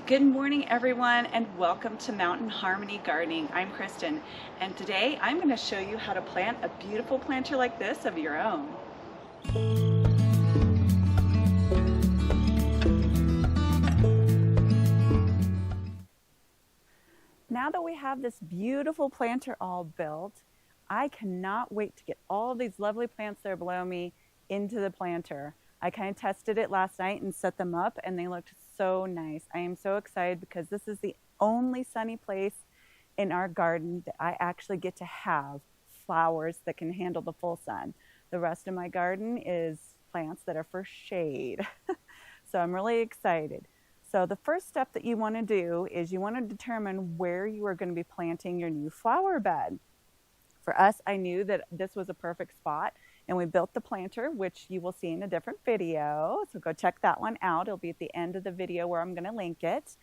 Good morning, everyone, and welcome to Mountain Harmony Gardening. I'm Kristen, and today I'm going to show you how to plant a beautiful planter like this of your own. Now that we have this beautiful planter all built, I cannot wait to get all of these lovely plants that are below me into the planter. I kind of tested it last night and set them up, and they looked so nice. I am so excited because this is the only sunny place in our garden that I actually get to have flowers that can handle the full sun. The rest of my garden is plants that are for shade. So I'm really excited. So the first step that you want to do is you want to determine where you are going to be planting your new flower bed. For us, I knew that this was a perfect spot, and we built the planter, which you will see in a different video. So go check that one out. It'll be at the end of the video where I'm going to link it.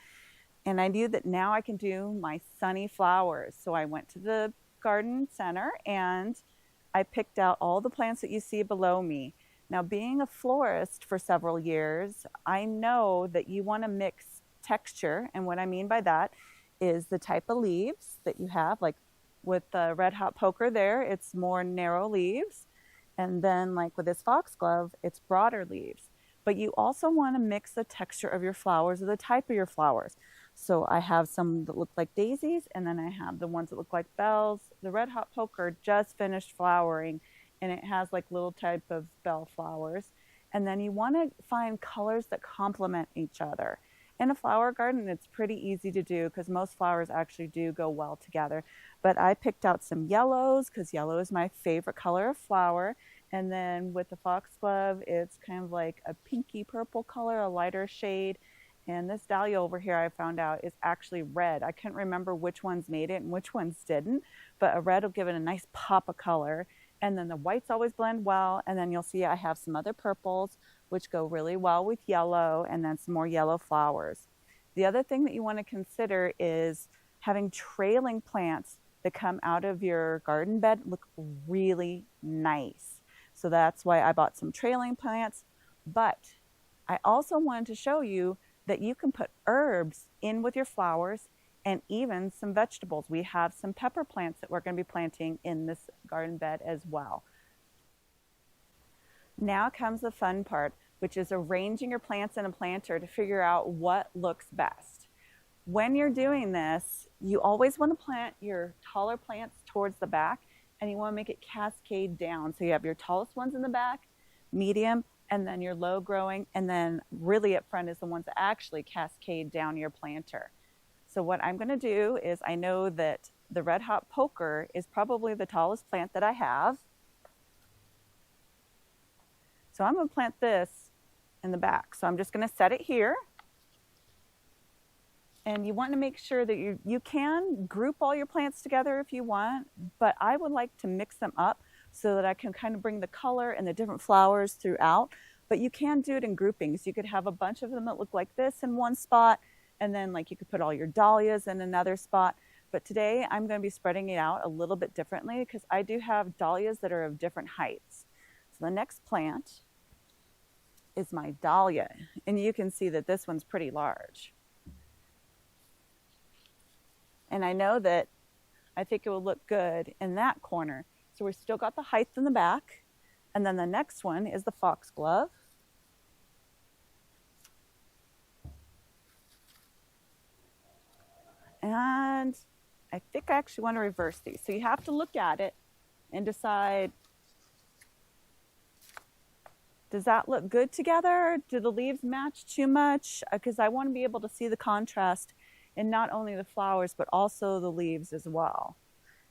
And I knew that now I can do my sunny flowers. So I went to the garden center and I picked out all the plants that you see below me. Now, being a florist for several years, I know that you want to mix texture. And what I mean by that is the type of leaves that you have, like with the Red Hot Poker there, it's more narrow leaves. And then like with this foxglove, it's broader leaves. But you also want to mix the texture of your flowers or the type of your flowers. So I have some that look like daisies, and then I have the ones that look like bells. The Red Hot Poker just finished flowering, and it has like little type of bell flowers. And then you want to find colors that complement each other. In a flower garden, it's pretty easy to do because most flowers actually do go well together. But I picked out some yellows because yellow is my favorite color of flower. And then with the foxglove, it's kind of like a pinky purple color, a lighter shade. And this dahlia over here, I found out, is actually red. I couldn't remember which ones made it and which ones didn't, but a red will give it a nice pop of color. And then the whites always blend well. And then you'll see I have some other purples, which go really well with yellow, and then some more yellow flowers. The other thing that you want to consider is having trailing plants that come out of your garden bed look really nice. So that's why I bought some trailing plants. But I also wanted to show you that you can put herbs in with your flowers and even some vegetables. We have some pepper plants that we're going to be planting in this garden bed as well. Now comes the fun part, which is arranging your plants in a planter to figure out what looks best. When you're doing this, you always want to plant your taller plants towards the back, and you want to make it cascade down. So you have your tallest ones in the back, medium, and then your low growing, and then really up front is the ones that actually cascade down your planter. So what I'm going to do is, I know that the Red Hot Poker is probably the tallest plant that I have. So I'm going to plant this in the back. So I'm just going to set it here. And you want to make sure that you can group all your plants together if you want, but I would like to mix them up so that I can kind of bring the color and the different flowers throughout. But you can do it in groupings. You could have a bunch of them that look like this in one spot, and then like you could put all your dahlias in another spot. But today I'm going to be spreading it out a little bit differently because I do have dahlias that are of different heights. So the next plant is my dahlia, and you can see that this one's pretty large. And I know that I think it will look good in that corner. So we've still got the height in the back. And then the next one is the foxglove. And I think I actually want to reverse these. So you have to look at it and decide, does that look good together? Do the leaves match too much? Because I want to be able to see the contrast in not only the flowers, but also the leaves as well.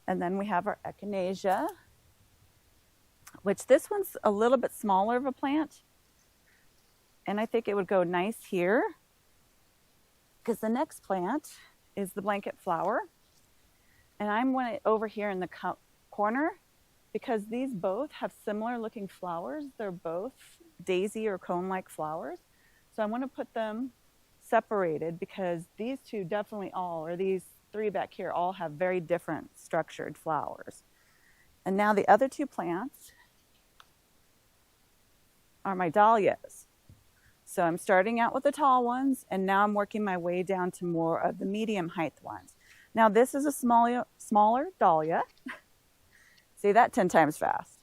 And then we have our echinacea, which this one's a little bit smaller of a plant. And I think it would go nice here because the next plant is the blanket flower. And I'm going over here in the corner because these both have similar looking flowers. They're both daisy or cone-like flowers. So I want to put them separated because these two definitely all, or these three back here, all have very different structured flowers. And now the other two plants are my dahlias. So I'm starting out with the tall ones, and now I'm working my way down to more of the medium height ones. Now this is a smaller dahlia. See that 10 times fast.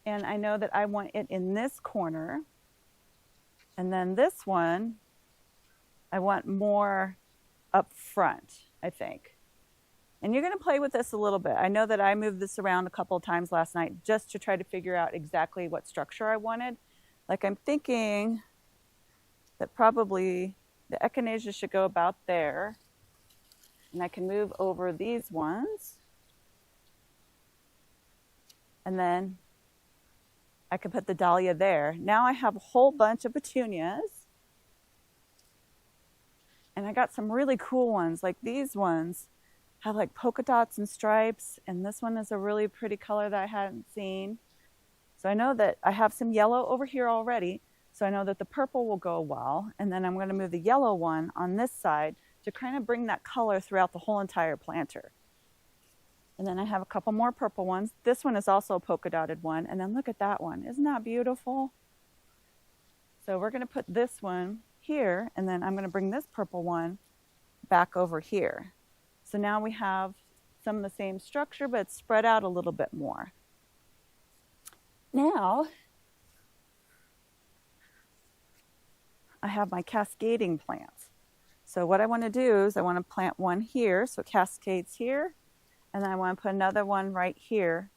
And I know that I want it in this corner. And then this one, I want more up front, I think. And you're going to play with this a little bit. I know that I moved this around a couple of times last night just to try to figure out exactly what structure I wanted. Like I'm thinking that probably the echinacea should go about there. And I can move over these ones. And then I can put the dahlia there. Now I have a whole bunch of petunias. And I got some really cool ones, like these ones have like polka dots and stripes. And this one is a really pretty color that I hadn't seen. So I know that I have some yellow over here already. So I know that the purple will go well. And then I'm going to move the yellow one on this side to kind of bring that color throughout the whole entire planter. And then I have a couple more purple ones. This one is also a polka dotted one. And then look at that one. Isn't that beautiful? So we're going to put this one here, and then I'm going to bring this purple one back over here. So now we have some of the same structure, but it's spread out a little bit more. Now I have my cascading plants. So what I want to do is I want to plant one here so it cascades here. And then I want to put another one right here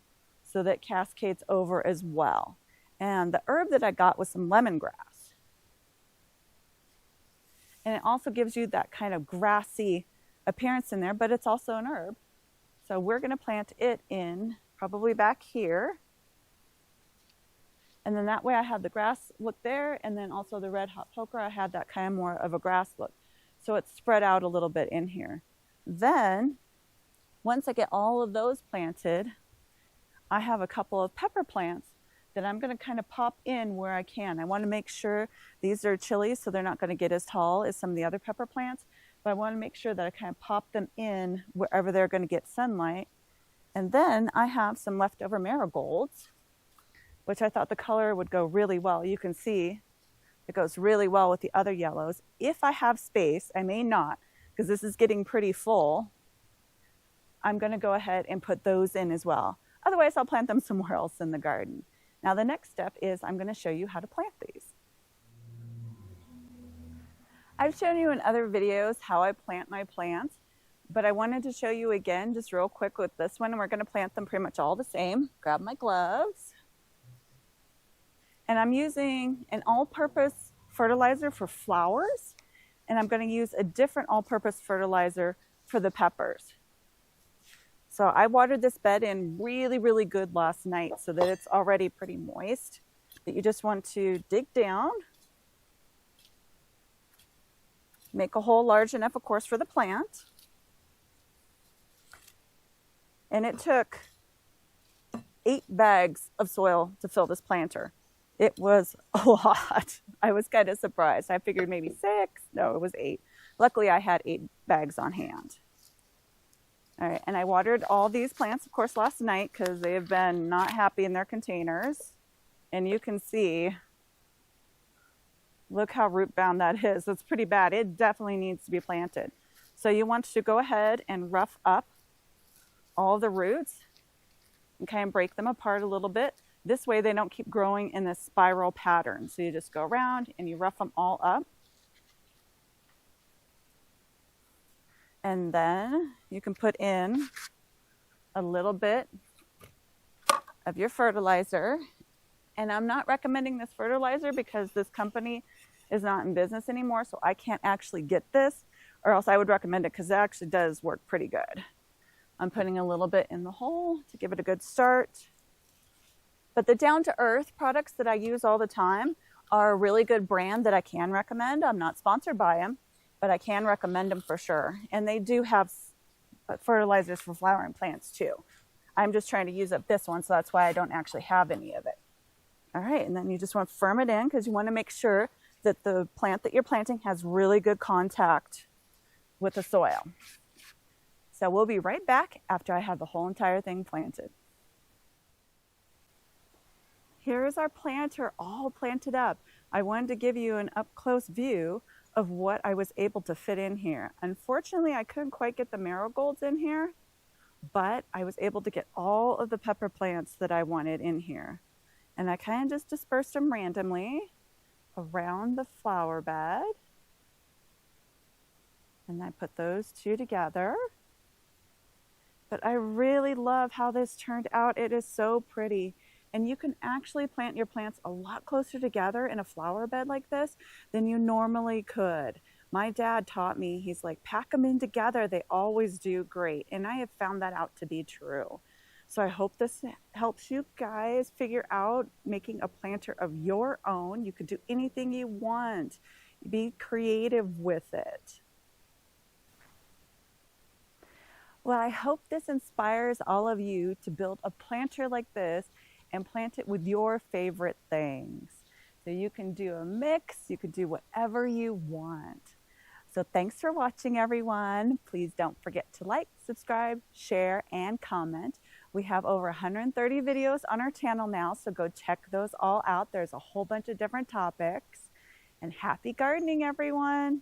so that cascades over as well. And the herb that I got was some lemongrass. And it also gives you that kind of grassy appearance in there, but it's also an herb. So we're going to plant it in probably back here. And then that way I have the grass look there, and then also the red hot poker, I had that kind of more of a grass look. So it's spread out a little bit in here. Then once I get all of those planted, I have a couple of pepper plants that I'm going to kind of pop in where I can. I want to make sure these are chilies, so they're not going to get as tall as some of the other pepper plants, but I want to make sure that I kind of pop them in wherever they're going to get sunlight. And then I have some leftover marigolds, which I thought the color would go really well. You can see it goes really well with the other yellows. If I have space, I may not, because this is getting pretty full. I'm going to go ahead and put those in as well. Otherwise, I'll plant them somewhere else in the garden. Now, the next step is I'm going to show you how to plant these. I've shown you in other videos how I plant my plants, but I wanted to show you again just real quick with this one, and we're going to plant them pretty much all the same. Grab my gloves. And I'm using an all-purpose fertilizer for flowers, and I'm going to use a different all-purpose fertilizer for the peppers. So I watered this bed in really, really good last night so that it's already pretty moist. That you just want to dig down, make a hole large enough, of course, for the plant. And it took 8 bags of soil to fill this planter. It was a lot. I was kind of surprised. I figured maybe 6. No, it was 8. Luckily, I had 8 bags on hand. All right, and I watered all these plants, of course, last night because they have been not happy in their containers. And you can see, look how root bound that is. It's pretty bad. It definitely needs to be planted. So you want to go ahead and rough up all the roots and kind of break them apart a little bit. This way they don't keep growing in this spiral pattern. So you just go around and you rough them all up. And then you can put in a little bit of your fertilizer. And I'm not recommending this fertilizer because this company is not in business anymore, so I can't actually get this, or else I would recommend it because it actually does work pretty good. I'm putting a little bit in the hole to give it a good start. But the down-to-earth products that I use all the time are a really good brand that I can recommend. I'm not sponsored by them, but I can recommend them for sure. And they do have fertilizers for flowering plants too. I'm just trying to use up this one, so that's why I don't actually have any of it. All right, and then you just want to firm it in because you want to make sure that the plant that you're planting has really good contact with the soil. So we'll be right back after I have the whole entire thing planted. Here is our planter all planted up. I wanted to give you an up-close view of what I was able to fit in here. Unfortunately, I couldn't quite get the marigolds in here, but I was able to get all of the pepper plants that I wanted in here. And I kind of just dispersed them randomly around the flower bed. And I put those two together. But I really love how this turned out. It is so pretty. And you can actually plant your plants a lot closer together in a flower bed like this than you normally could. My dad taught me, he's like, pack them in together. They always do great. And I have found that out to be true. So I hope this helps you guys figure out making a planter of your own. You could do anything you want. Be creative with it. Well, I hope this inspires all of you to build a planter like this and plant it with your favorite things. So you can do a mix, you can do whatever you want. So thanks for watching, everyone. Please don't forget to like, subscribe, share, and comment. We have over 130 videos on our channel now, so go check those all out. There's a whole bunch of different topics. And happy gardening, everyone.